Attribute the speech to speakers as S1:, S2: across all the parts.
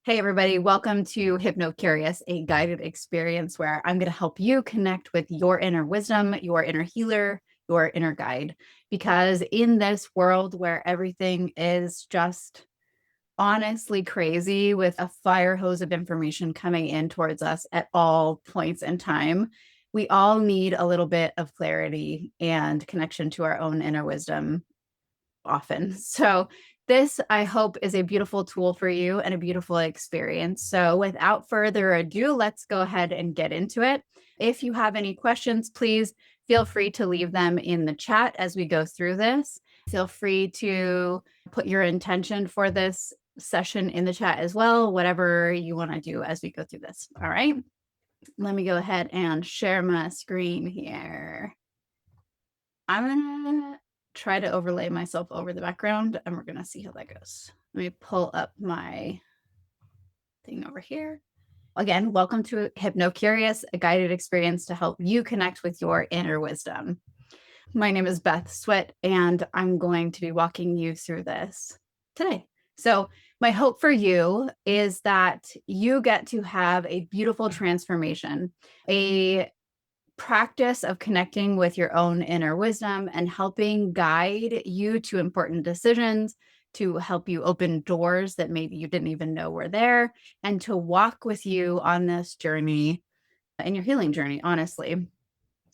S1: Hey, everybody. Welcome to HypnoCurious, a guided experience where I'm going to help you connect with your inner wisdom, your inner healer, your inner guide. Because in this world where everything is just honestly crazy with a fire hose of information coming in towards us at all points in time, we all need a little bit of clarity and connection to our own inner wisdom often. So this, I hope, is a beautiful tool for you and a beautiful experience. So without further ado, let's go ahead and get into it. If you have any questions, please feel free to leave them in the chat as we go through this. Feel free to put your intention for this session in the chat as well, whatever you want to do as we go through this. All right. Let me go ahead and share my screen here. I'm going to try to overlay myself over the background and we're going to see how that goes. Let me pull up my thing over here. Again, welcome to HypnoCurious, a guided experience to help you connect with your inner wisdom. My name is Beth Switt, and I'm going to be walking you through this today. So my hope for you is that you get to have a beautiful transformation, a practice of connecting with your own inner wisdom and helping guide you to important decisions, to help you open doors that maybe you didn't even know were there, and to walk with you on this journey, in your healing journey, honestly.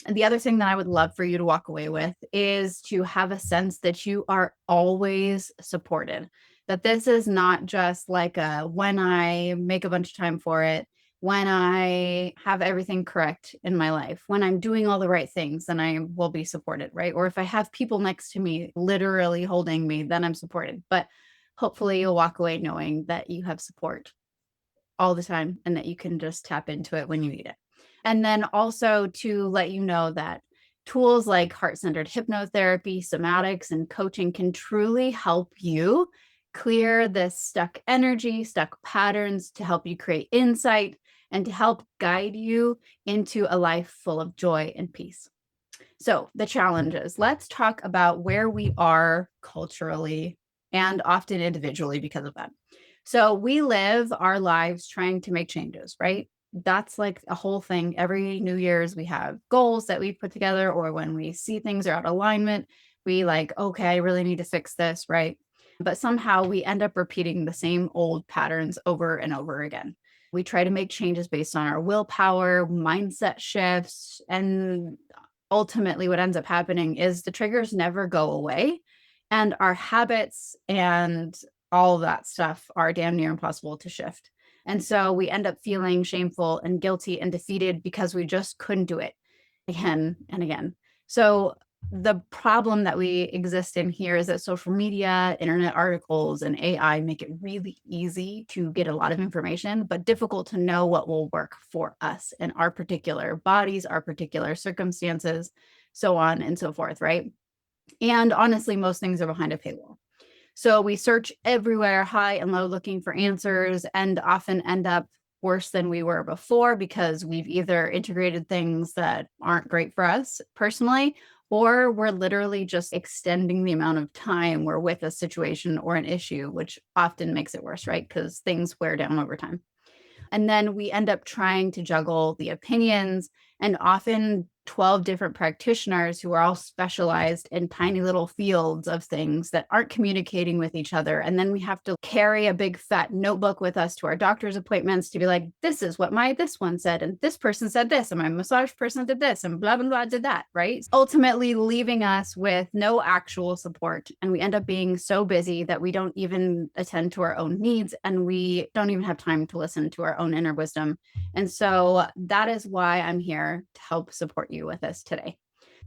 S1: And the other thing that I would love for you to walk away with is to have a sense that you are always supported, that this is not just like a when I make a bunch of time for it, when I have everything correct in my life, when I'm doing all the right things, then I will be supported, right? Or if I have people next to me literally holding me, then I'm supported. But hopefully you'll walk away knowing that you have support all the time and that you can just tap into it when you need it. And then also to let you know that tools like heart-centered hypnotherapy, somatics, and coaching can truly help you clear this stuck energy, stuck patterns, to help you create insight and to help guide you into a life full of joy and peace. So the challenges, let's talk about where we are culturally and often individually because of that. So we live our lives trying to make changes, right? That's like a whole thing. Every New Year's, we have goals that we put together, or when we see things are out of alignment, we like, okay, I really need to fix this, right? But somehow we end up repeating the same old patterns over and over again. We try to make changes based on our willpower, mindset shifts, and ultimately what ends up happening is the triggers never go away, and our habits and all of that stuff are damn near impossible to shift. And so we end up feeling shameful and guilty and defeated because we just couldn't do it again and again. So the problem that we exist in here is that social media, internet articles, and AI make it really easy to get a lot of information, but difficult to know what will work for us and our particular bodies, our particular circumstances, so on and so forth, right? And honestly, most things are behind a paywall. So we search everywhere, high and low, looking for answers, and often end up worse than we were before because we've either integrated things that aren't great for us personally, or we're literally just extending the amount of time we're with a situation or an issue, which often makes it worse, right? Because things wear down over time. And then we end up trying to juggle the opinions and often 12 different practitioners who are all specialized in tiny little fields of things that aren't communicating with each other. And then we have to carry a big fat notebook with us to our doctor's appointments to be like, this is what this one said, and this person said this, and my massage person did this, and blah, blah, blah did that, right? Ultimately leaving us with no actual support. And we end up being so busy that we don't even attend to our own needs, and we don't even have time to listen to our own inner wisdom. And so that is why I'm here to help support you with this today.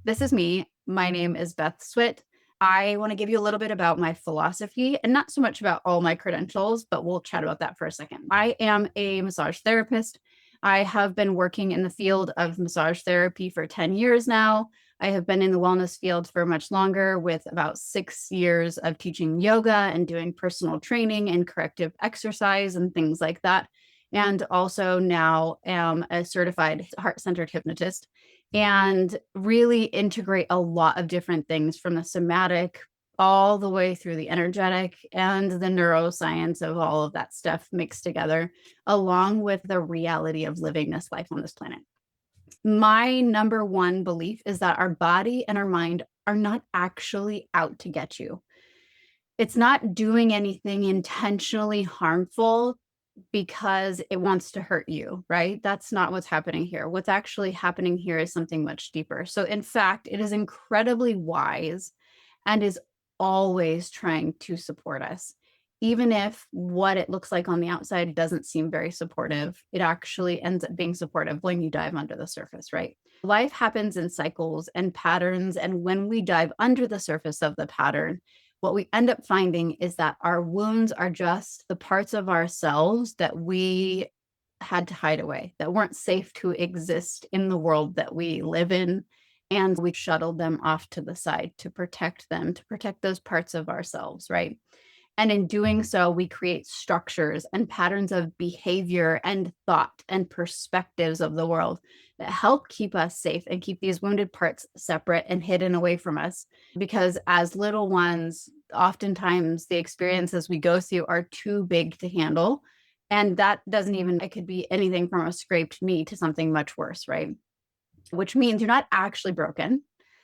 S1: This is me. My name is Beth Switt. I want to give you a little bit about my philosophy and not so much about all my credentials, but we'll chat about that for a second. I am a massage therapist. I have been working in the field of massage therapy for 10 years now. I have been in the wellness field for much longer, with about 6 years of teaching yoga and doing personal training and corrective exercise and things like that. And also now am a certified heart-centered hypnotist and really integrate a lot of different things from the somatic all the way through the energetic and the neuroscience of all of that stuff mixed together, along with the reality of living this life on this planet. My number one belief is that our body and our mind are not actually out to get you. It's not doing anything intentionally harmful because it wants to hurt you, right? That's not what's happening here. What's actually happening here is something much deeper. So, in fact, it is incredibly wise and is always trying to support us. Even if what it looks like on the outside doesn't seem very supportive, it actually ends up being supportive when you dive under the surface, right? Life happens in cycles and patterns. And when we dive under the surface of the pattern, what we end up finding is that our wounds are just the parts of ourselves that we had to hide away, that weren't safe to exist in the world that we live in. And we shuttled them off to the side to protect them, to protect those parts of ourselves, right? And in doing so, we create structures and patterns of behavior and thought and perspectives of the world that help keep us safe and keep these wounded parts separate and hidden away from us. Because as little ones, oftentimes the experiences we go through are too big to handle. And that doesn't even, it could be anything from a scraped knee to something much worse, right? Which means you're not actually broken.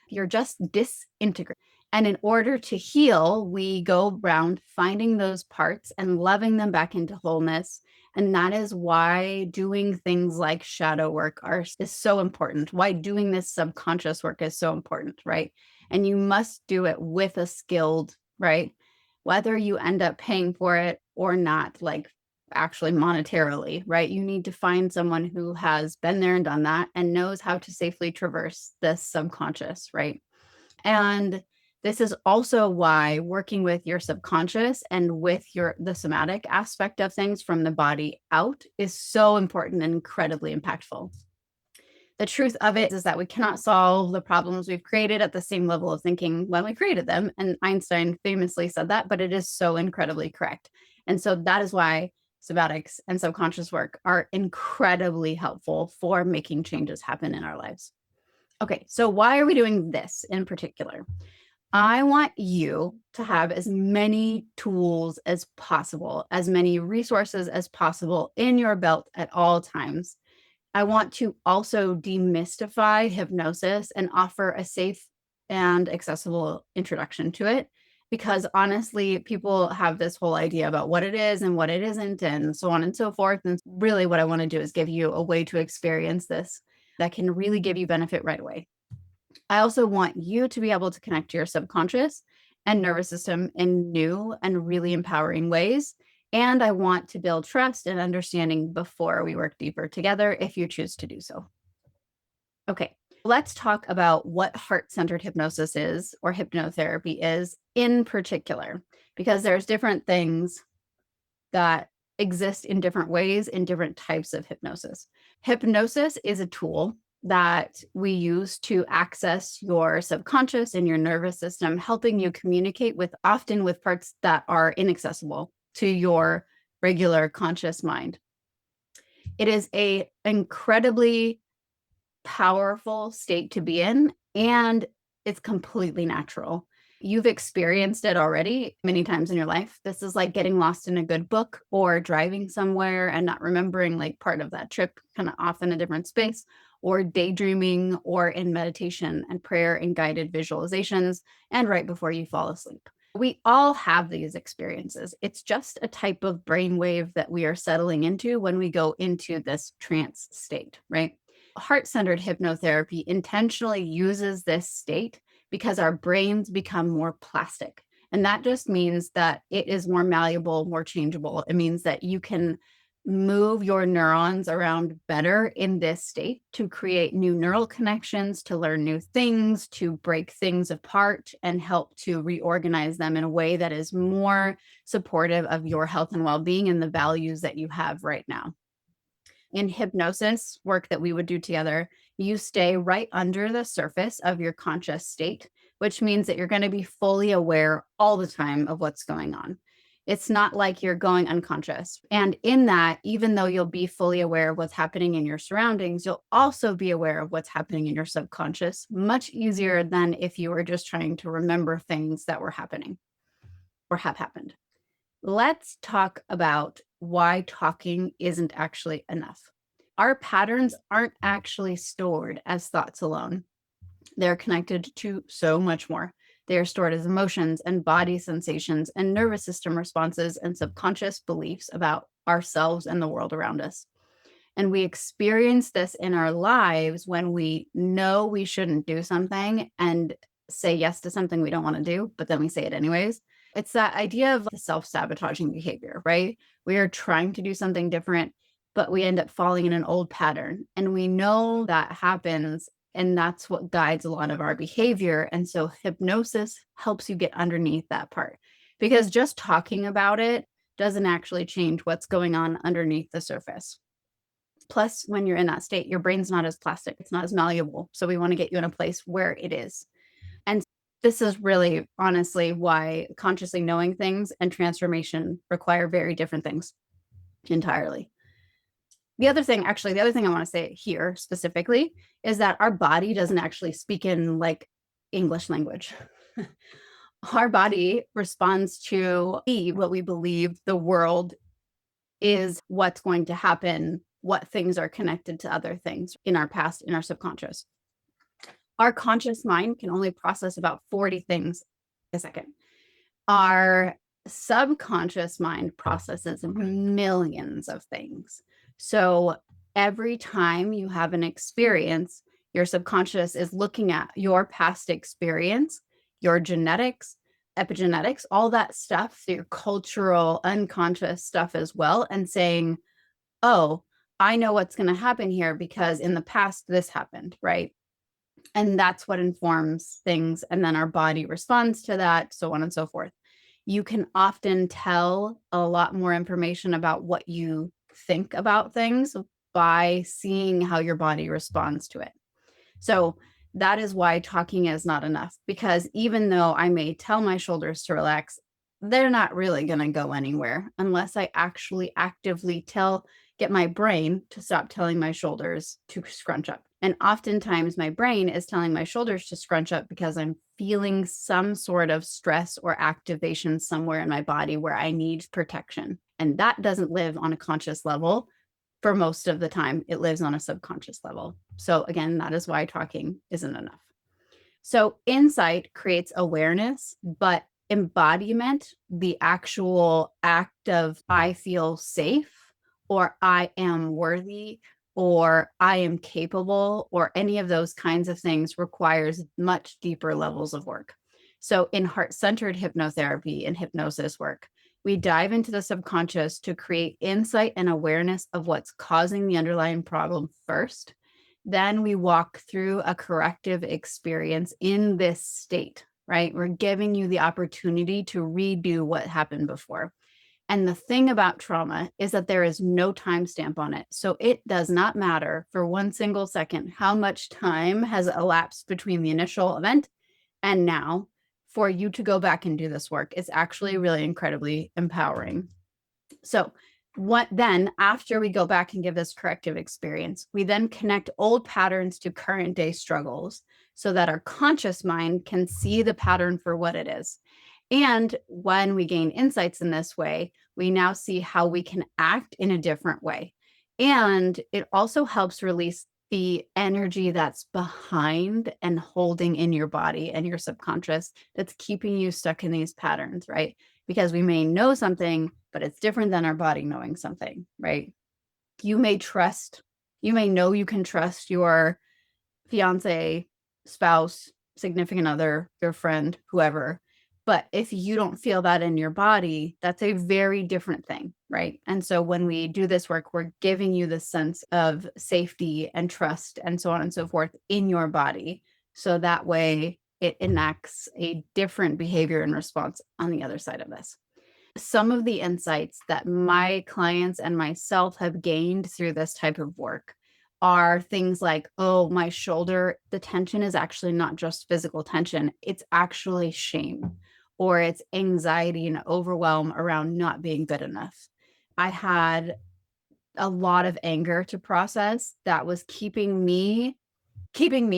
S1: You're just disintegrated. And in order to heal, we go around finding those parts and loving them back into wholeness. And that is why doing things like shadow work is so important, why doing this subconscious work is so important, right? And you must do it with a skilled, right? Whether you end up paying for it or not, like actually monetarily, right? You need to find someone who has been there and done that and knows how to safely traverse this subconscious, right? And this is also why working with your subconscious and with the somatic aspect of things from the body out is so important and incredibly impactful. The truth of it is that we cannot solve the problems we've created at the same level of thinking when we created them. And Einstein famously said that, but it is so incredibly correct. And so that is why somatics and subconscious work are incredibly helpful for making changes happen in our lives. Okay, so why are we doing this in particular? I want you to have as many tools as possible, as many resources as possible in your belt at all times. I want to also demystify hypnosis and offer a safe and accessible introduction to it. Because honestly, people have this whole idea about what it is and what it isn't, and so on and so forth. And really, what I want to do is give you a way to experience this that can really give you benefit right away. I also want you to be able to connect to your subconscious and nervous system in new and really empowering ways. And I want to build trust and understanding before we work deeper together if you choose to do so. Okay, let's talk about what heart-centered hypnosis is, or hypnotherapy is in particular, because there's different things that exist in different ways in different types of hypnosis. Hypnosis is a tool that we use to access your subconscious and your nervous system, helping you communicate often with parts that are inaccessible to your regular conscious mind. It is an incredibly powerful state to be in, and it's completely natural. You've experienced it already many times in your life. This is like getting lost in a good book or driving somewhere and not remembering like part of that trip, kind of off in a different space, or daydreaming, or in meditation and prayer and guided visualizations, and right before you fall asleep. We all have these experiences. It's just a type of brainwave that we are settling into when we go into this trance state, right? Heart-centered hypnotherapy intentionally uses this state because our brains become more plastic. And that just means that it is more malleable, more changeable. It means that you can move your neurons around better in this state to create new neural connections, to learn new things, to break things apart and help to reorganize them in a way that is more supportive of your health and well-being and the values that you have right now. In hypnosis work that we would do together, you stay right under the surface of your conscious state, which means that you're going to be fully aware all the time of what's going on. It's not like you're going unconscious. And in that, even though you'll be fully aware of what's happening in your surroundings, you'll also be aware of what's happening in your subconscious, much easier than if you were just trying to remember things that were happening or have happened. Let's talk about why talking isn't actually enough. Our patterns aren't actually stored as thoughts alone. They're connected to so much more. They are stored as emotions and body sensations and nervous system responses and subconscious beliefs about ourselves and the world around us. And we experience this in our lives when we know we shouldn't do something and say yes to something we don't want to do, but then we say it anyways. It's that idea of self-sabotaging behavior, right? We are trying to do something different, but we end up falling in an old pattern. And we know that happens, and that's what guides a lot of our behavior. And so hypnosis helps you get underneath that part, because just talking about it doesn't actually change what's going on underneath the surface. Plus, when you're in that state, your brain's not as plastic, it's not as malleable. So we want to get you in a place where it is. And this is really honestly why consciously knowing things and transformation require very different things entirely. The other thing I want to say here specifically is that our body doesn't actually speak in like English language. Our body responds to what we believe the world is, what's going to happen, what things are connected to other things in our past, in our subconscious. Our conscious mind can only process about 40 things a second. Our subconscious mind processes millions of things. So every time you have an experience, your subconscious is looking at your past experience, your genetics, epigenetics, all that stuff, your cultural, unconscious stuff as well, and saying, oh, I know what's going to happen here because in the past this happened, right? And that's what informs things. And then our body responds to that, so on and so forth. You can often tell a lot more information about what you think about things by seeing how your body responds to it. So that is why talking is not enough, because even though I may tell my shoulders to relax, they're not really going to go anywhere unless I actually actively get my brain to stop telling my shoulders to scrunch up. And oftentimes my brain is telling my shoulders to scrunch up because I'm feeling some sort of stress or activation somewhere in my body where I need protection. And that doesn't live on a conscious level. For most of the time, it lives on a subconscious level. So again, that is why talking isn't enough. So insight creates awareness, but embodiment, the actual act of I feel safe, or I am worthy, or I am capable, or any of those kinds of things requires much deeper levels of work. So in heart-centered hypnotherapy and hypnosis work, we dive into the subconscious to create insight and awareness of what's causing the underlying problem first. Then we walk through a corrective experience in this state, right? We're giving you the opportunity to redo what happened before. And the thing about trauma is that there is no timestamp on it. So it does not matter for one single second how much time has elapsed between the initial event and now. For you to go back and do this work is actually really incredibly empowering. So what then, after we go back and give this corrective experience, we then connect old patterns to current day struggles so that our conscious mind can see the pattern for what it is. And when we gain insights in this way, we now see how we can act in a different way. And it also helps release the energy that's behind and holding in your body and your subconscious that's keeping you stuck in these patterns, right? Because we may know something, but it's different than our body knowing something, right? You may know you can trust your fiance, spouse, significant other, your friend, whoever. But if you don't feel that in your body, that's a very different thing, right? And so when we do this work, we're giving you the sense of safety and trust and so on and so forth in your body. So that way it enacts a different behavior and response on the other side of this. Some of the insights that my clients and myself have gained through this type of work are things like, oh, my shoulder, the tension is actually not just physical tension, it's actually shame. or it's anxiety and overwhelm around not being good enough. I had a lot of anger to process that was keeping me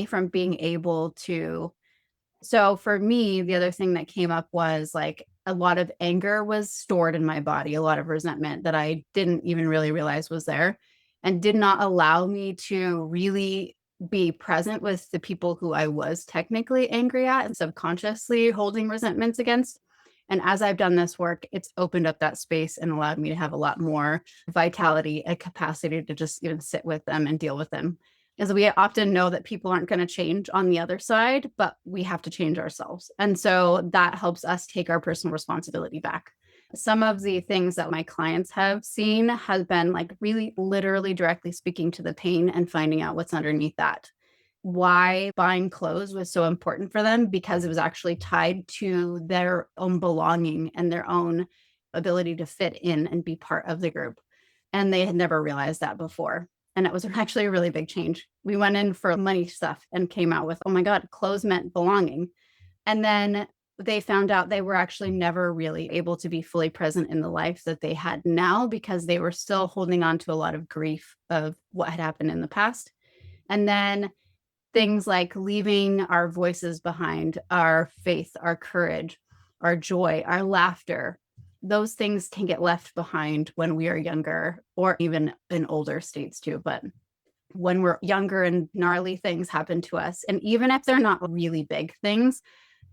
S1: from being able to. So for me, the other thing that came up was like a lot of anger was stored in my body, a lot of resentment that I didn't even really realize was there, and did not allow me to really be present with the people who I was technically angry at and subconsciously holding resentments against. And as I've done this work, it's opened up that space and allowed me to have a lot more vitality and capacity to just even sit with them and deal with them. As we often know that people aren't going to change on the other side, but we have to change ourselves. And so that helps us take our personal responsibility back. Some of the things that my clients have seen has been like really literally directly speaking to the pain and finding out what's underneath that. Why buying clothes was so important for them, because it was actually tied to their own belonging and their own ability to fit in and be part of the group. And they had never realized that before. And it was actually a really big change. We went in for money stuff and came out with, oh my God, clothes meant belonging. And then they found out they were actually never really able to be fully present in the life that they had now, because they were still holding on to a lot of grief of what had happened in the past. And then things like leaving our voices behind, our faith, our courage, our joy, our laughter. Those things can get left behind when we are younger, or even in older states too. But when we're younger and gnarly things happen to us, and even if they're not really big things,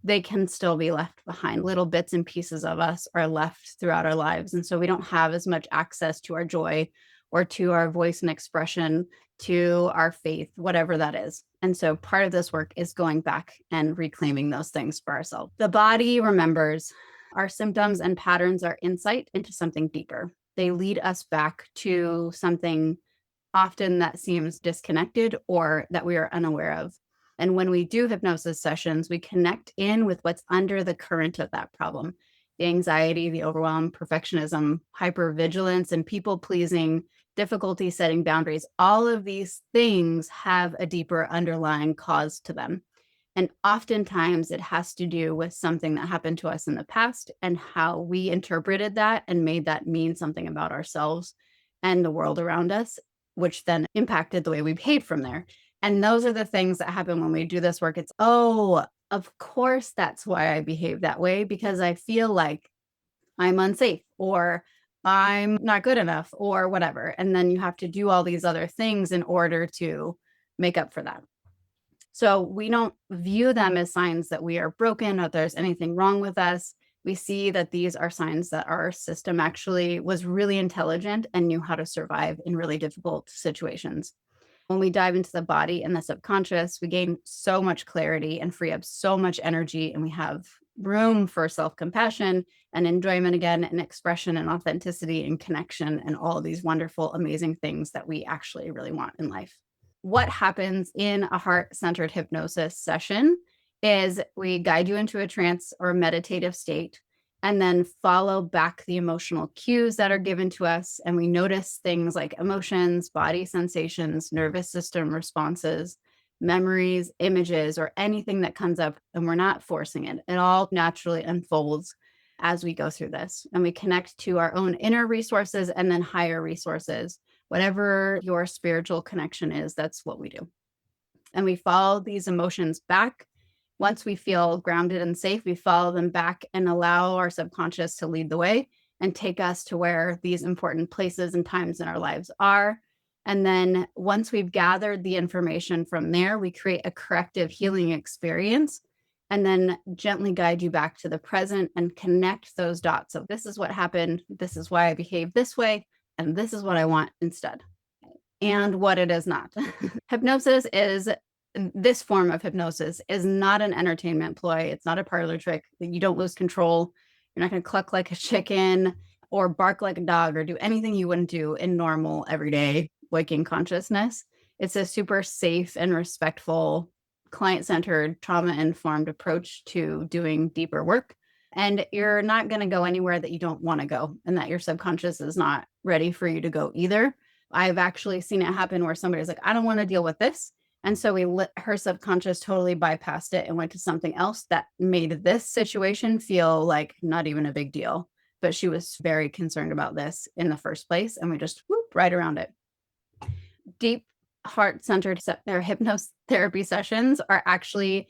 S1: they can still be left behind. Little bits and pieces of us are left throughout our lives. And so we don't have as much access to our joy or to our voice and expression, to our faith, whatever that is. And so part of this work is going back and reclaiming those things for ourselves. The body remembers. Our symptoms and patterns are insight into something deeper. They lead us back to something often that seems disconnected or that we are unaware of. And when we do hypnosis sessions, we connect in with what's under the current of that problem. The anxiety, the overwhelm, perfectionism, hypervigilance, and people pleasing, difficulty setting boundaries. All of these things have a deeper underlying cause to them. And oftentimes it has to do with something that happened to us in the past and how we interpreted that and made that mean something about ourselves and the world around us, which then impacted the way we behaved from there. And those are the things that happen when we do this work. It's, oh, of course, that's why I behave that way, because I feel like I'm unsafe or I'm not good enough or whatever. And then you have to do all these other things in order to make up for that. So we don't view them as signs that we are broken or there's anything wrong with us. We see that these are signs that our system actually was really intelligent and knew how to survive in really difficult situations. When we dive into the body and the subconscious, we gain so much clarity and free up so much energy, and we have room for self-compassion and enjoyment again, and expression and authenticity and connection, and all of these wonderful, amazing things that we actually really want in life. What happens in a heart-centered hypnosis session is we guide you into a trance or meditative state, and then follow back the emotional cues that are given to us. And we notice things like emotions, body sensations, nervous system responses, memories, images, or anything that comes up. And we're not forcing it. It all naturally unfolds as we go through this. And we connect to our own inner resources and then higher resources. Whatever your spiritual connection is, that's what we do. And we follow these emotions back. Once we feel grounded and safe, we follow them back and allow our subconscious to lead the way and take us to where these important places and times in our lives are. And then once we've gathered the information from there, we create a corrective healing experience and then gently guide you back to the present and connect those dots of, this is what happened, this is why I behave this way, and this is what I want instead, and what it is not. Hypnosis is, this form of hypnosis is not an entertainment ploy. It's not a parlor trick. You don't lose control. You're not going to cluck like a chicken or bark like a dog or do anything you wouldn't do in normal, everyday waking consciousness. It's a super safe and respectful, client-centered, trauma-informed approach to doing deeper work. And you're not going to go anywhere that you don't want to go, and that your subconscious is not ready for you to go either. I've actually seen it happen where somebody's like, I don't want to deal with this. And so her subconscious totally bypassed it and went to something else that made this situation feel like not even a big deal. But she was very concerned about this in the first place. And we just whooped right around it. Deep heart-centered their hypnotherapy sessions are actually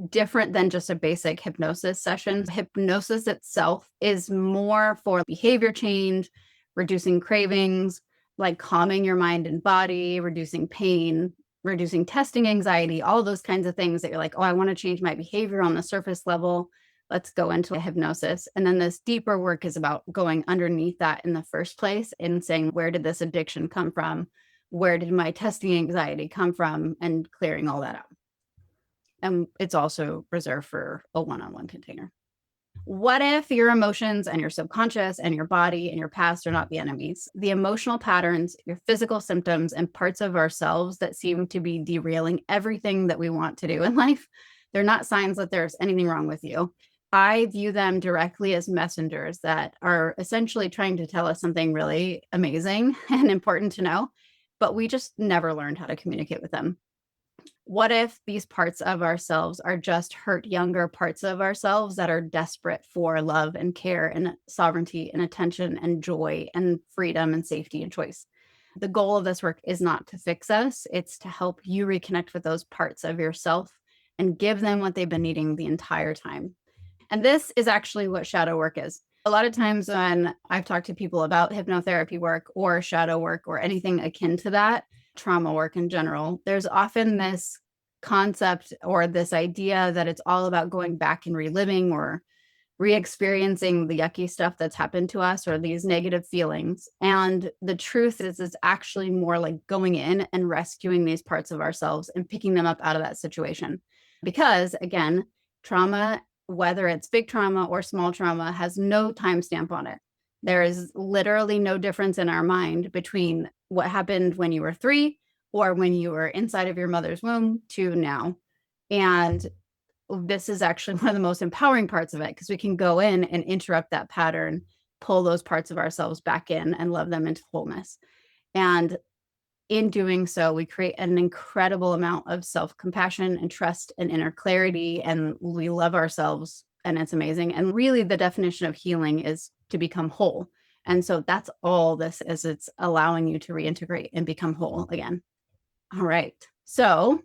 S1: different than just a basic hypnosis session. Hypnosis itself is more for behavior change, reducing cravings, like calming your mind and body, reducing pain, reducing testing anxiety, all those kinds of things that you're like, oh, I want to change my behavior on the surface level. Let's go into a hypnosis. And then this deeper work is about going underneath that in the first place and saying, where did this addiction come from? Where did my testing anxiety come from? And clearing all that out. And it's also reserved for a one-on-one container. What if your emotions and your subconscious and your body and your past are not the enemies? The emotional patterns, your physical symptoms, and parts of ourselves that seem to be derailing everything that we want to do in life, they're not signs that there's anything wrong with you. I view them directly as messengers that are essentially trying to tell us something really amazing and important to know, but we just never learned how to communicate with them. What if these parts of ourselves are just hurt younger parts of ourselves that are desperate for love and care and sovereignty and attention and joy and freedom and safety and choice? The goal of this work is not to fix us. It's to help you reconnect with those parts of yourself and give them what they've been needing the entire time. And this is actually what shadow work is. A lot of times when I've talked to people about hypnotherapy work or shadow work or anything akin to that, trauma work in general, there's often this concept or this idea that it's all about going back and reliving or re-experiencing the yucky stuff that's happened to us or these negative feelings. And the truth is, it's actually more like going in and rescuing these parts of ourselves and picking them up out of that situation. Because again, trauma, whether it's big trauma or small trauma, has no timestamp on it. There is literally no difference in our mind between what happened when you were 3 or when you were inside of your mother's womb to now. And this is actually one of the most empowering parts of it because we can go in and interrupt that pattern, pull those parts of ourselves back in and love them into wholeness. And in doing so, we create an incredible amount of self-compassion and trust and inner clarity, and we love ourselves, and it's amazing. And really, the definition of healing is to become whole. And so that's all this is. It's allowing you to reintegrate and become whole again. All right. So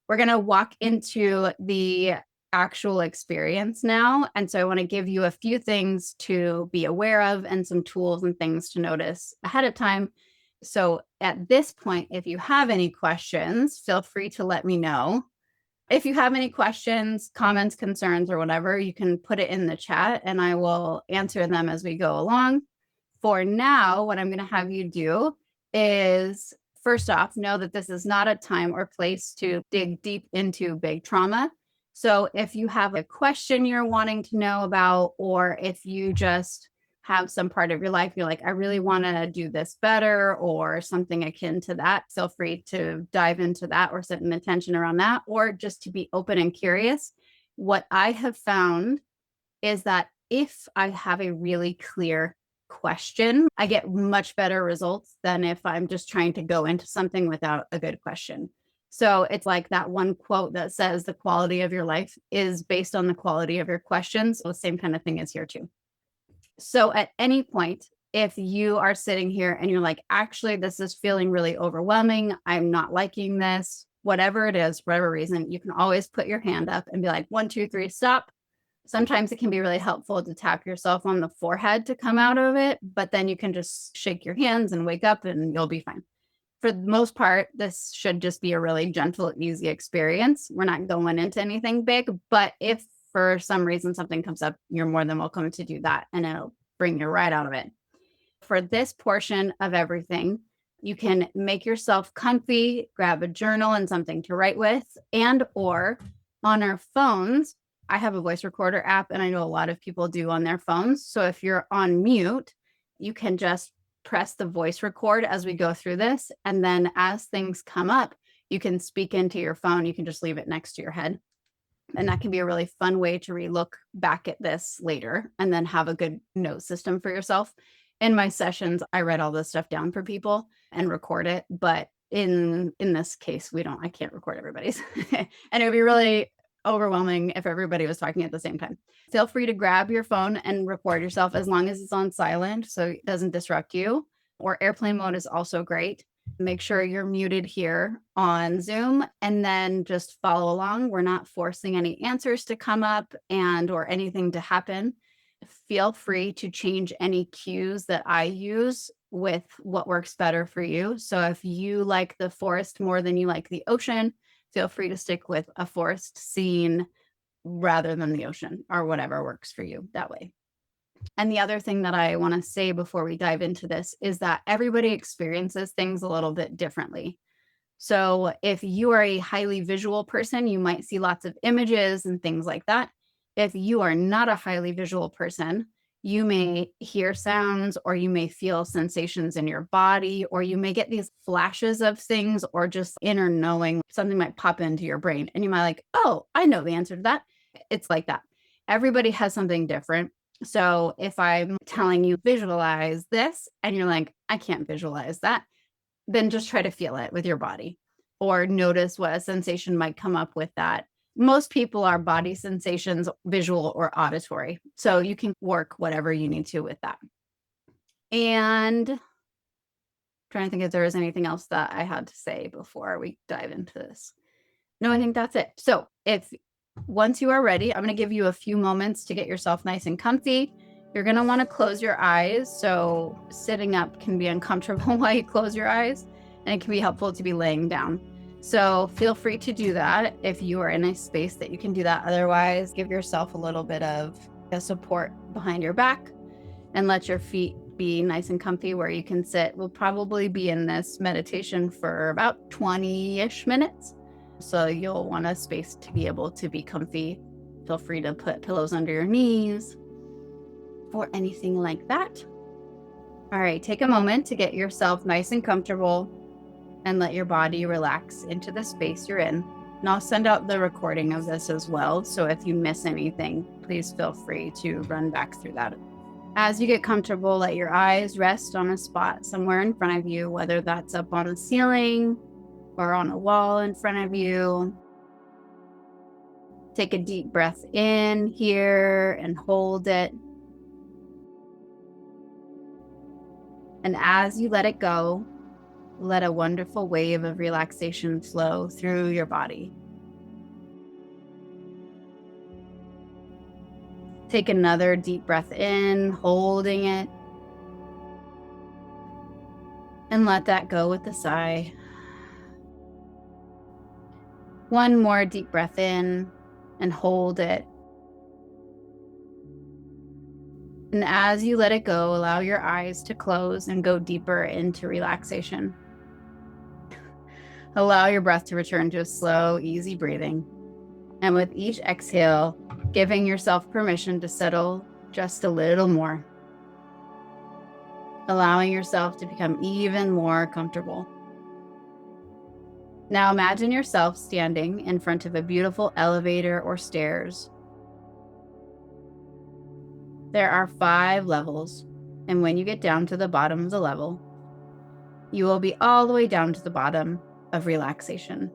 S1: we're going to walk into the actual experience now. And so I want to give you a few things to be aware of and some tools and things to notice ahead of time. So at this point, if you have any questions, feel free to let me know. If you have any questions, comments, concerns, or whatever, you can put it in the chat and I will answer them as we go along. For now, what I'm going to have you do is, first off, know that this is not a time or place to dig deep into big trauma. So if you have a question you're wanting to know about, or if you just have some part of your life, you're like, I really want to do this better or something akin to that, feel free to dive into that or set an intention around that, or just to be open and curious. What I have found is that if I have a really clear question, I get much better results than if I'm just trying to go into something without a good question. So it's like that one quote that says the quality of your life is based on the quality of your questions. So the same kind of thing is here too. So at any point, if you are sitting here and you're like, actually, this is feeling really overwhelming, I'm not liking this, whatever it is, for whatever reason, you can always put your hand up and be like, 1, 2, 3, stop. Sometimes it can be really helpful to tap yourself on the forehead to come out of it, but then you can just shake your hands and wake up and you'll be fine. For the most part, this should just be a really gentle, easy experience. We're not going into anything big, but if for some reason something comes up, you're more than welcome to do that and it'll bring you right out of it. For this portion of everything, you can make yourself comfy, grab a journal and something to write with, and or on our phones, I have a voice recorder app and I know a lot of people do on their phones. So if you're on mute, you can just press the voice record as we go through this. And then as things come up, you can speak into your phone. You can just leave it next to your head. And that can be a really fun way to relook back at this later and then have a good note system for yourself. In my sessions, I write all this stuff down for people and record it, but in this case, I can't record everybody's. And it would be really overwhelming if everybody was talking at the same time. Feel free to grab your phone and record yourself as long as it's on silent so it doesn't disrupt you. Or airplane mode is also great. Make sure you're muted here on Zoom and then just follow along. We're not forcing any answers to come up or anything to happen. Feel free to change any cues that I use with what works better for you. So if you like the forest more than you like the ocean, feel free to stick with a forest scene rather than the ocean, or whatever works for you that way. And the other thing that I want to say before we dive into this is that everybody experiences things a little bit differently. So if you are a highly visual person, you might see lots of images and things like that. If you are not a highly visual person, you may hear sounds, or you may feel sensations in your body, or you may get these flashes of things, or just inner knowing. Something might pop into your brain and you might like, oh, I know the answer to that. It's like that. Everybody has something different. So if I'm telling you visualize this and you're like, I can't visualize that, then just try to feel it with your body, or notice what a sensation might come up with that. Most people are body sensations, visual or auditory. So you can work whatever you need to with that. And trying to think if there was anything else that I had to say before we dive into this. No, I think that's it. So once you are ready, I'm going to give you a few moments to get yourself nice and comfy. You're going to want to close your eyes. So sitting up can be uncomfortable while you close your eyes, and it can be helpful to be laying down. So feel free to do that if you are in a space that you can do that. Otherwise, give yourself a little bit of support behind your back and let your feet be nice and comfy where you can sit. We'll probably be in this meditation for about 20-ish minutes. So you'll want a space to be able to be comfy. Feel free to put pillows under your knees or anything like that. All right, take a moment to get yourself nice and comfortable and let your body relax into the space you're in. And I'll send out the recording of this as well. So if you miss anything, please feel free to run back through that. As you get comfortable, let your eyes rest on a spot somewhere in front of you, whether that's up on the ceiling or on a wall in front of you. Take a deep breath in here and hold it. And as you let it go, let a wonderful wave of relaxation flow through your body. Take another deep breath in, holding it. And let that go with a sigh. One more deep breath in and hold it. And as you let it go, allow your eyes to close and go deeper into relaxation. Allow your breath to return to a slow, easy breathing. And with each exhale, giving yourself permission to settle just a little more. Allowing yourself to become even more comfortable. Now imagine yourself standing in front of a beautiful elevator or stairs. There are 5 levels, and when you get down to the bottom of the level, you will be all the way down to the bottom of relaxation.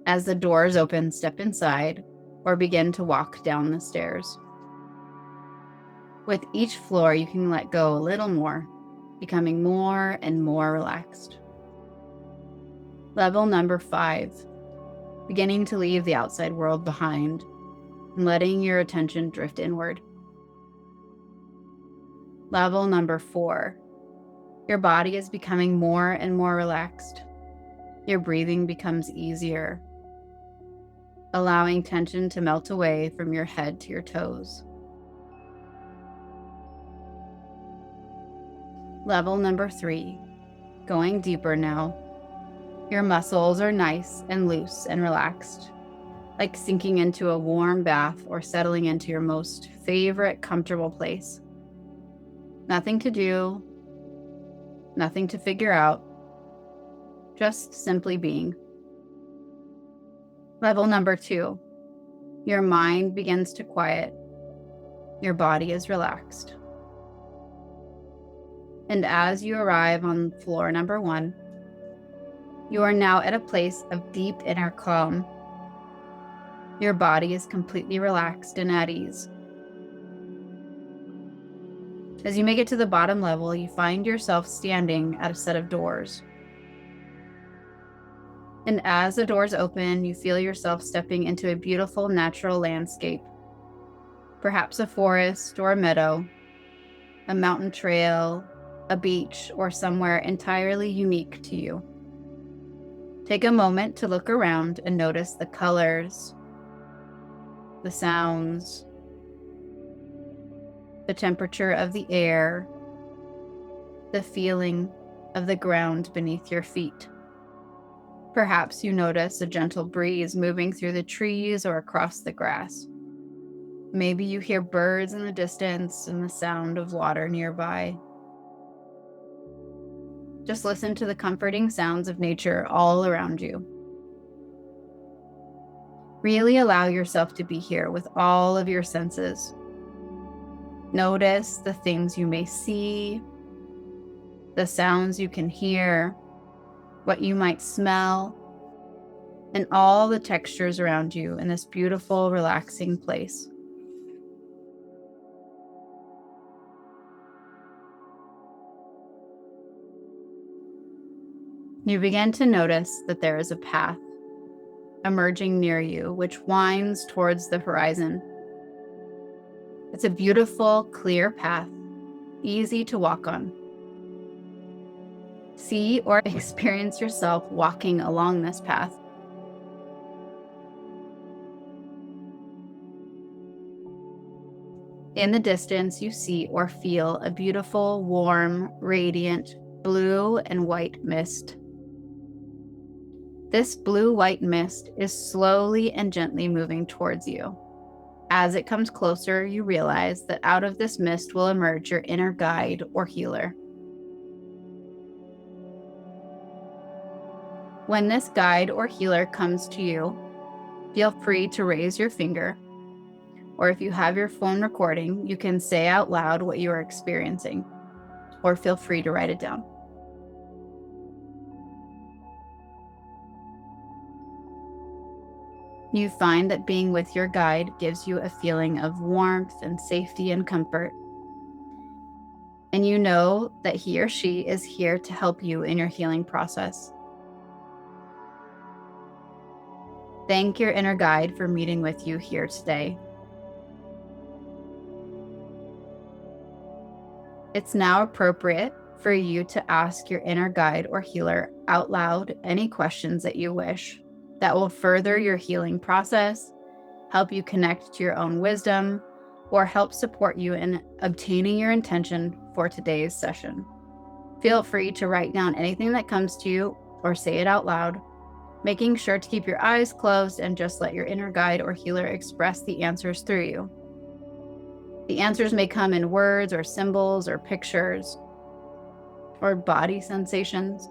S1: As the doors open, step inside or begin to walk down the stairs. With each floor, you can let go a little more, becoming more and more relaxed. Level number 5, beginning to leave the outside world behind and letting your attention drift inward. Level number 4, your body is becoming more and more relaxed. Your breathing becomes easier, allowing tension to melt away from your head to your toes. Level number 3, going deeper now. Your muscles are nice and loose and relaxed, like sinking into a warm bath or settling into your most favorite comfortable place. Nothing to do, nothing to figure out, just simply being. Level number 2, your mind begins to quiet. Your body is relaxed. And as you arrive on floor number 1, You are now at a place of deep inner calm. Your body is completely relaxed and at ease. As you make it to the bottom level, you find yourself standing at a set of doors. And as the doors open, you feel yourself stepping into a beautiful natural landscape. Perhaps a forest or a meadow, a mountain trail, a beach, or somewhere entirely unique to you. Take a moment to look around and notice the colors, the sounds, the temperature of the air, the feeling of the ground beneath your feet. Perhaps you notice a gentle breeze moving through the trees or across the grass. Maybe you hear birds in the distance and the sound of water nearby. Just listen to the comforting sounds of nature all around you. Really allow yourself to be here with all of your senses. Notice the things you may see, the sounds you can hear, what you might smell, and all the textures around you in this beautiful, relaxing place. You begin to notice that there is a path emerging near you, which winds towards the horizon. It's a beautiful, clear path, easy to walk on. See or experience yourself walking along this path. In the distance, you see or feel a beautiful, warm, radiant blue and white mist. This blue-white mist is slowly and gently moving towards you. As it comes closer, you realize that out of this mist will emerge your inner guide or healer. When this guide or healer comes to you, feel free to raise your finger, or if you have your phone recording, you can say out loud what you are experiencing, or feel free to write it down. You find that being with your guide gives you a feeling of warmth and safety and comfort. And you know that he or she is here to help you in your healing process. Thank your inner guide for meeting with you here today. It's now appropriate for you to ask your inner guide or healer out loud any questions that you wish that will further your healing process, help you connect to your own wisdom, or help support you in obtaining your intention for today's session. Feel free to write down anything that comes to you or say it out loud, making sure to keep your eyes closed and just let your inner guide or healer express the answers through you. The answers may come in words or symbols or pictures or body sensations.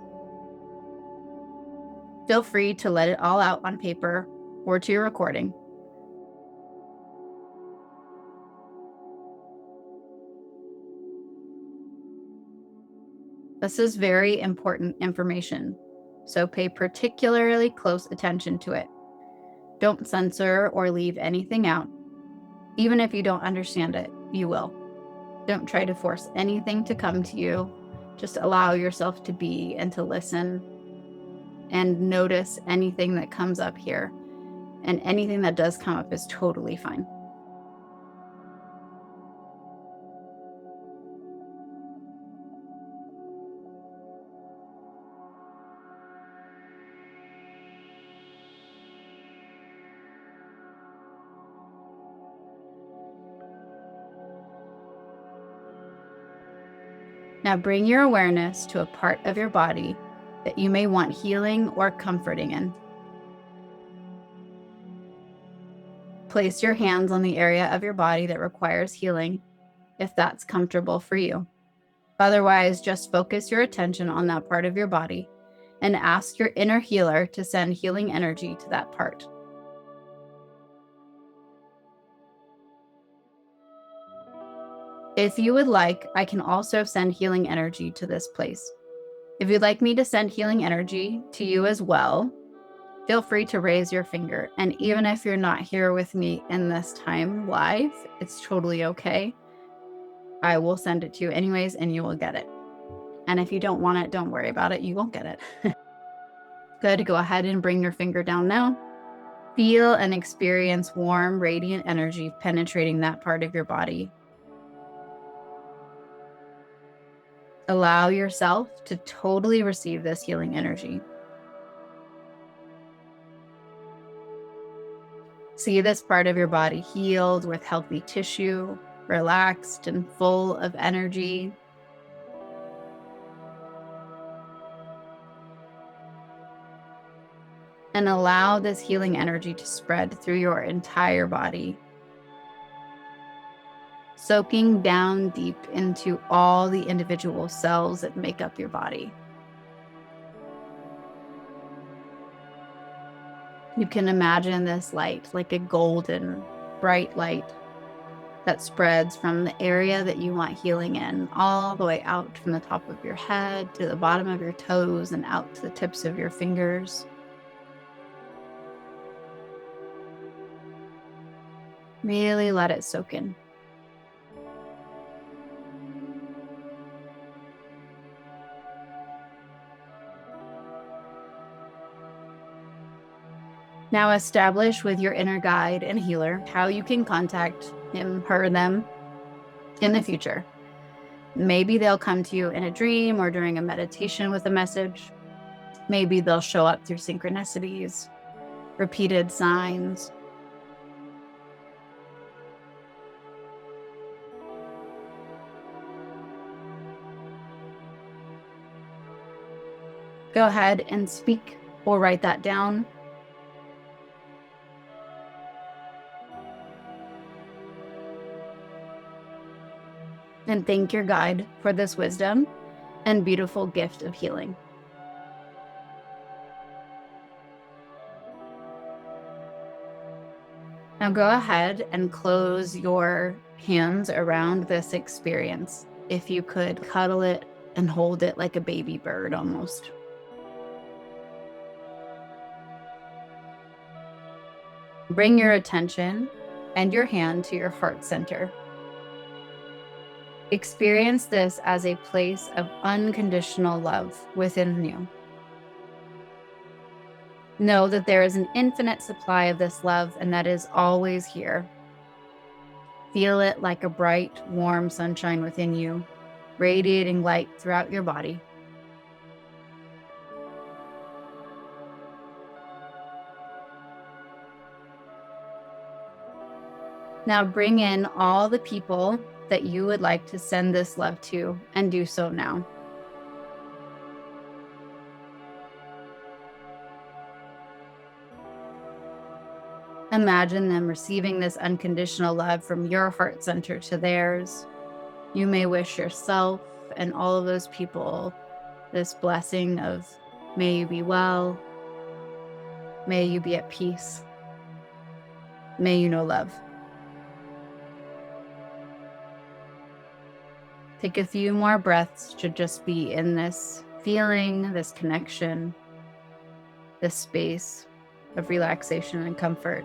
S1: Feel free to let it all out on paper or to your recording. This is very important information, so pay particularly close attention to it. Don't censor or leave anything out. Even if you don't understand it, you will. Don't try to force anything to come to you. Just allow yourself to be and to listen and notice anything that comes up here. And anything that does come up is totally fine. Now bring your awareness to a part of your body that you may want healing or comforting in. Place your hands on the area of your body that requires healing, if that's comfortable for you. Otherwise, just focus your attention on that part of your body and ask your inner healer to send healing energy to that part. If you would like, I can also send healing energy to this place. If you'd like me to send healing energy to you as well, feel free to raise your finger. And even if you're not here with me in this time live, it's totally okay. I will send it to you anyways, and you will get it. And if you don't want it, don't worry about it. You won't get it. Good. Go ahead and bring your finger down now. Feel and experience warm, radiant energy penetrating that part of your body. Allow yourself to totally receive this healing energy. See this part of your body healed with healthy tissue, relaxed and full of energy. And allow this healing energy to spread through your entire body, soaking down deep into all the individual cells that make up your body. You can imagine this light like a golden, bright light that spreads from the area that you want healing in, all the way out from the top of your head to the bottom of your toes and out to the tips of your fingers. Really let it soak in. Now establish with your inner guide and healer how you can contact him, her, them in the future. Maybe they'll come to you in a dream or during a meditation with a message. Maybe they'll show up through synchronicities, repeated signs. Go ahead and speak or write that down. And thank your guide for this wisdom and beautiful gift of healing. Now go ahead and close your hands around this experience. If you could cuddle it and hold it like a baby bird almost. Bring your attention and your hand to your heart center. Experience this as a place of unconditional love within you. Know that there is an infinite supply of this love and that is always here. Feel it like a bright, warm sunshine within you, radiating light throughout your body. Now bring in all the people that you would like to send this love to, and do so now. Imagine them receiving this unconditional love from your heart center to theirs. You may wish yourself and all of those people this blessing of may you be well, may you be at peace, may you know love. Take a few more breaths to just be in this feeling, this connection, this space of relaxation and comfort.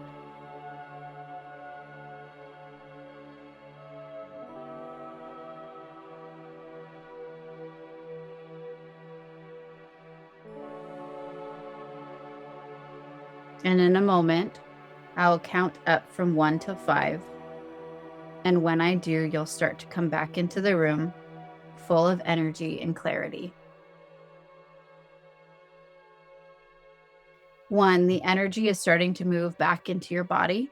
S1: And in a moment, I'll count up from 1 to 5. And when I do, you'll start to come back into the room full of energy and clarity. 1, the energy is starting to move back into your body.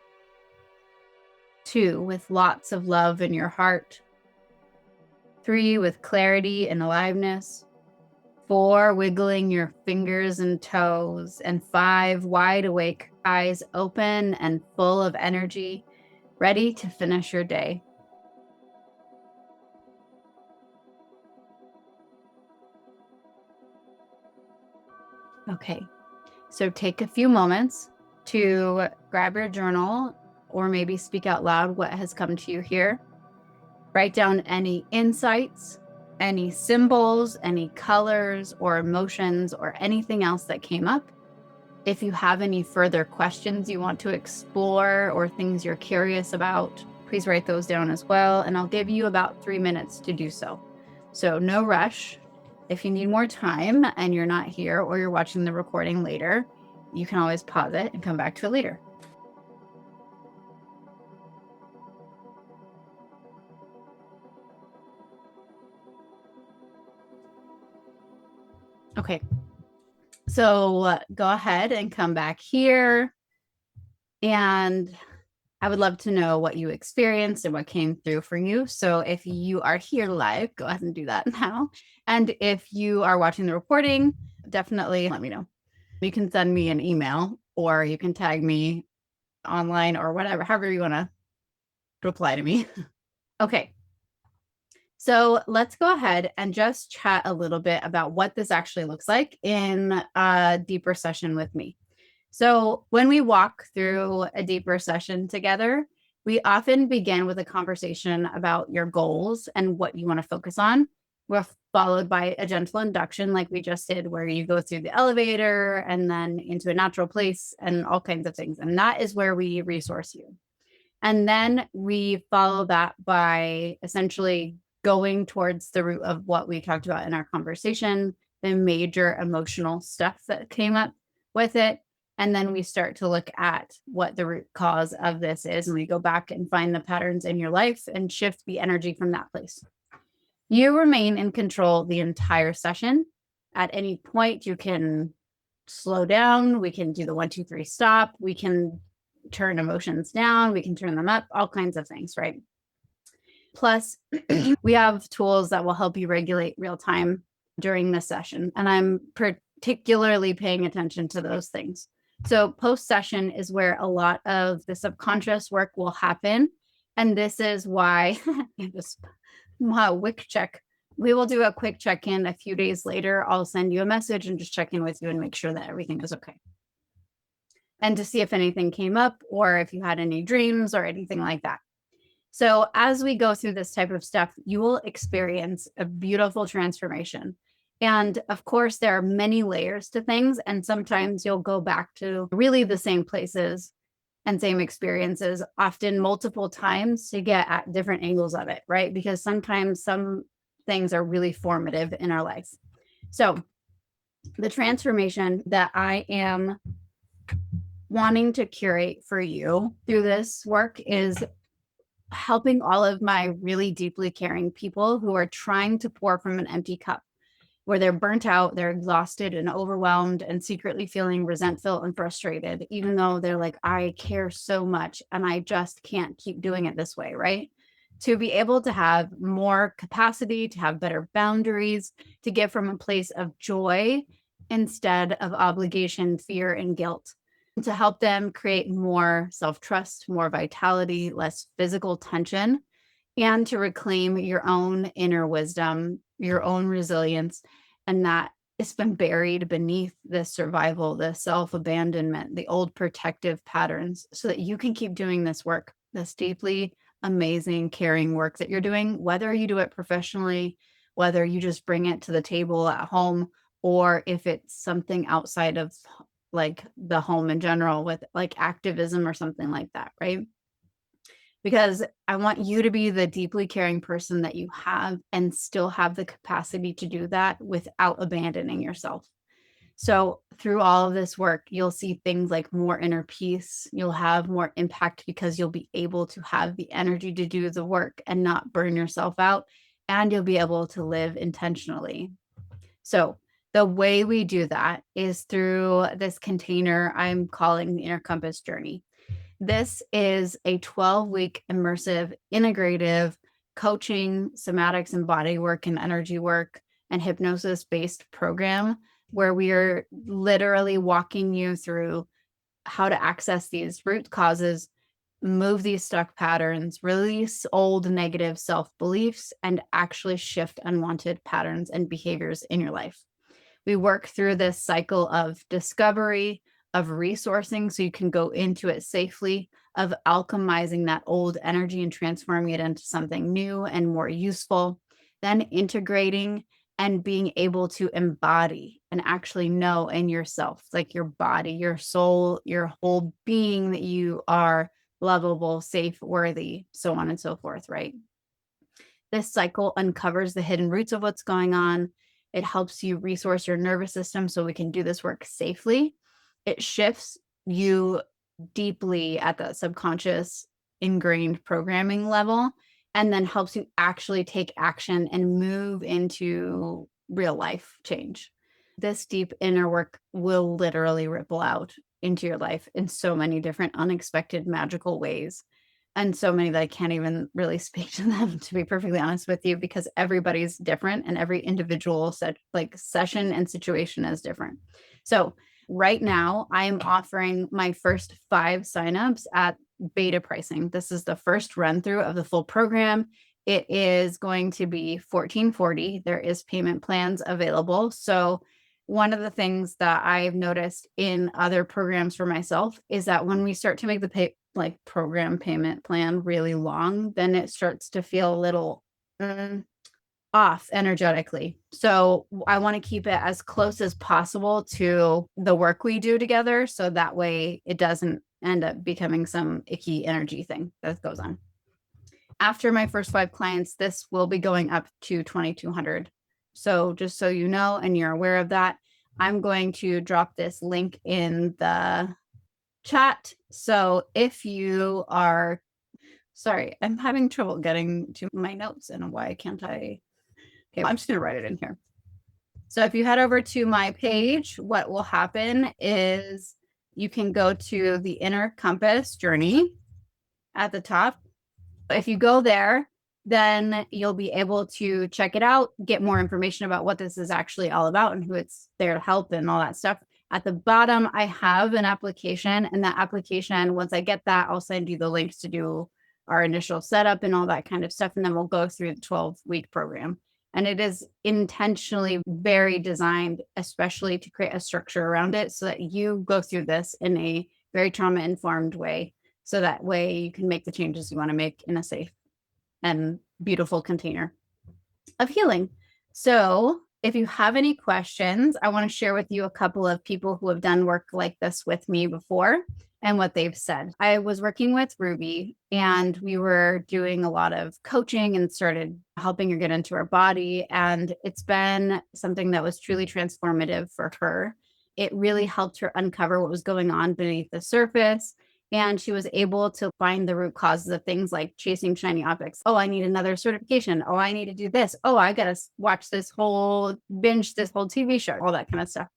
S1: 2, with lots of love in your heart. 3, with clarity and aliveness. 4, wiggling your fingers and toes. And 5, wide awake, eyes open and full of energy, ready to finish your day. Okay, so take a few moments to grab your journal or maybe speak out loud what has come to you here. Write down any insights, any symbols, any colors or emotions or anything else that came up. If you have any further questions you want to explore or things you're curious about, please write those down as well. And I'll give you about 3 minutes to do so. So no rush. If you need more time and you're not here or you're watching the recording later, you can always pause it and come back to it later. Okay. So go ahead and come back here. And I would love to know what you experienced and what came through for you. So if you are here live, go ahead and do that now. And if you are watching the recording, definitely let me know. You can send me an email or you can tag me online or whatever, however you want to reply to me. Okay. So let's go ahead and just chat a little bit about what this actually looks like in a deeper session with me. So when we walk through a deeper session together, we often begin with a conversation about your goals and what you want to focus on. We're followed by a gentle induction, like we just did, where you go through the elevator and then into a natural place and all kinds of things. And that is where we resource you. And then we follow that by essentially going towards the root of what we talked about in our conversation, the major emotional stuff that came up with it. And then we start to look at what the root cause of this is. And we go back and find the patterns in your life and shift the energy from that place. You remain in control the entire session. At any point, you can slow down. We can do the 1, 2, 3 stop. We can turn emotions down. We can turn them up, all kinds of things, right? Plus, we have tools that will help you regulate real time during this session. And I'm particularly paying attention to those things. So post session is where a lot of the subconscious work will happen. And this is why just WIC check. We will do a quick check-in a few days later. I'll send you a message and just check in with you and make sure that everything is okay. And to see if anything came up or if you had any dreams or anything like that. So as we go through this type of stuff, you will experience a beautiful transformation. And of course, there are many layers to things. And sometimes you'll go back to really the same places and same experiences, often multiple times to get at different angles of it, right? Because sometimes some things are really formative in our life. So the transformation that I am wanting to curate for you through this work is helping all of my really deeply caring people who are trying to pour from an empty cup, where they're burnt out, they're exhausted and overwhelmed and secretly feeling resentful and frustrated, even though they're like, I care so much and I just can't keep doing it this way, right? To be able to have more capacity, to have better boundaries, to give from a place of joy instead of obligation, fear, and guilt, to help them create more self-trust, more vitality, less physical tension, and to reclaim your own inner wisdom, your own resilience, and that it's been buried beneath the survival, the self-abandonment, the old protective patterns, so that you can keep doing this work, this deeply amazing, caring work that you're doing, whether you do it professionally, whether you just bring it to the table at home, or if it's something outside of like the home in general with like activism or something like that, right? Because I want you to be the deeply caring person that you have and still have the capacity to do that without abandoning yourself. So through all of this work, you'll see things like more inner peace. You'll have more impact because you'll be able to have the energy to do the work and not burn yourself out. And you'll be able to live intentionally. So the way we do that is through this container I'm calling the Inner Compass Journey. This is a 12-week immersive, integrative coaching, somatics and bodywork and energy work and hypnosis-based program where we are literally walking you through how to access these root causes, move these stuck patterns, release old negative self-beliefs, and actually shift unwanted patterns and behaviors in your life. We work through this cycle of discovery, of resourcing so you can go into it safely, of alchemizing that old energy and transforming it into something new and more useful. then integrating and being able to embody and actually know in yourself, like your body, your soul, your whole being, that you are lovable, safe, worthy, so on and so forth, right? This cycle uncovers the hidden roots of what's going on. It helps you resource your nervous system so we can do this work safely. It shifts you deeply at the subconscious ingrained programming level, and then helps you actually take action and move into real life change. This deep inner work will literally ripple out into your life in so many different unexpected magical ways, and so many that I can't even really speak to them, to be perfectly honest with you, because everybody's different and every individual session and situation is different. So right now I am offering my first 5 signups at beta pricing. This is the first run through of the full program. It is going to be $14.40. There is payment plans available. So one of the things that I've noticed in other programs for myself is that when we start to make the program payment plan really long, then it starts to feel a little off energetically. So I want to keep it as close as possible to the work we do together, so that way it doesn't end up becoming some icky energy thing that goes on. After my first 5 clients, this will be going up to $2,200. So just so you know, and you're aware of that, I'm going to drop this link in the chat. So if you are, sorry, I'm having trouble getting to my notes, and why can't I? Okay, I'm just going to write it in here. So if you head over to my page, what will happen is you can go to the Inner Compass journey at the top. If you go there, then you'll be able to check it out, get more information about what this is actually all about and who it's there to help and all that stuff. At the bottom, I have an application, and that application, once I get that, I'll send you the links to do our initial setup and all that kind of stuff. And then we'll go through the 12-week program. And it is intentionally very designed, especially to create a structure around it so that you go through this in a very trauma-informed way. So that way you can make the changes you want to make in a safe and beautiful container of healing. So if you have any questions, I want to share with you a couple of people who have done work like this with me before and what they've said. I was working with Ruby, and we were doing a lot of coaching and started helping her get into her body. And it's been something that was truly transformative for her. It really helped her uncover what was going on beneath the surface. And she was able to find the root causes of things like chasing shiny objects. Oh, I need another certification. Oh, I need to do this. Oh, I got to watch binge this whole TV show, all that kind of stuff.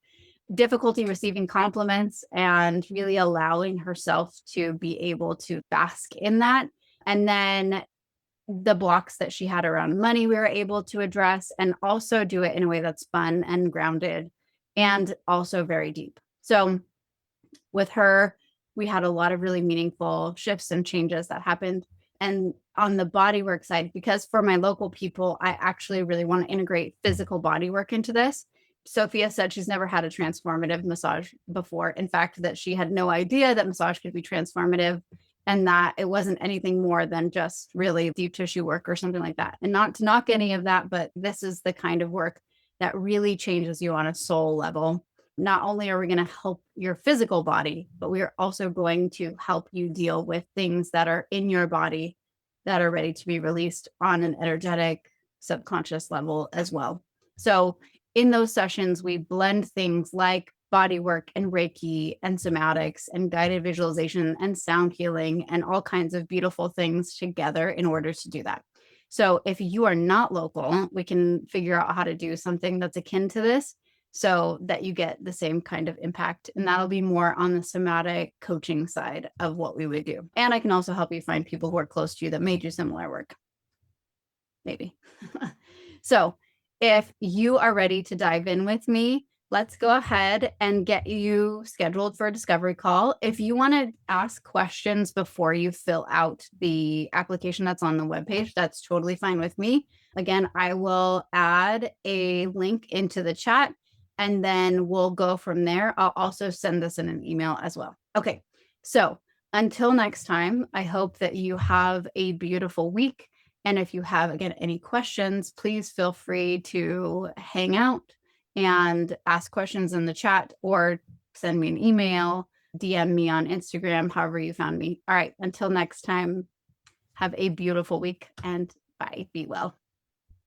S1: Difficulty receiving compliments, and really allowing herself to be able to bask in that. And then the blocks that she had around money, we were able to address, and also do it in a way that's fun and grounded and also very deep. So with her, we had a lot of really meaningful shifts and changes that happened. And on the bodywork side, because for my local people, I actually really want to integrate physical bodywork into this. Sophia said she's never had a transformative massage before. In fact, that she had no idea that massage could be transformative, and that it wasn't anything more than just really deep tissue work or something like that. And not to knock any of that, but this is the kind of work that really changes you on a soul level. Not only are we going to help your physical body, but we are also going to help you deal with things that are in your body that are ready to be released on an energetic, subconscious level as well. So in those sessions, we blend things like body work and Reiki and somatics and guided visualization and sound healing and all kinds of beautiful things together in order to do that. So if you are not local, we can figure out how to do something that's akin to this, so that you get the same kind of impact. And that'll be more on the somatic coaching side of what we would do. And I can also help you find people who are close to you that may do similar work. Maybe. So if you are ready to dive in with me, let's go ahead and get you scheduled for a discovery call. If you want to ask questions before you fill out the application that's on the webpage, that's totally fine with me. Again, I will add a link into the chat, and then we'll go from there. I'll also send this in an email as well. Okay, so until next time, I hope that you have a beautiful week, And if you have, again, any questions, please feel free to hang out and ask questions in the chat or send me an email, DM me on Instagram, however you found me. All right, until next time, have a beautiful week and bye. Be well.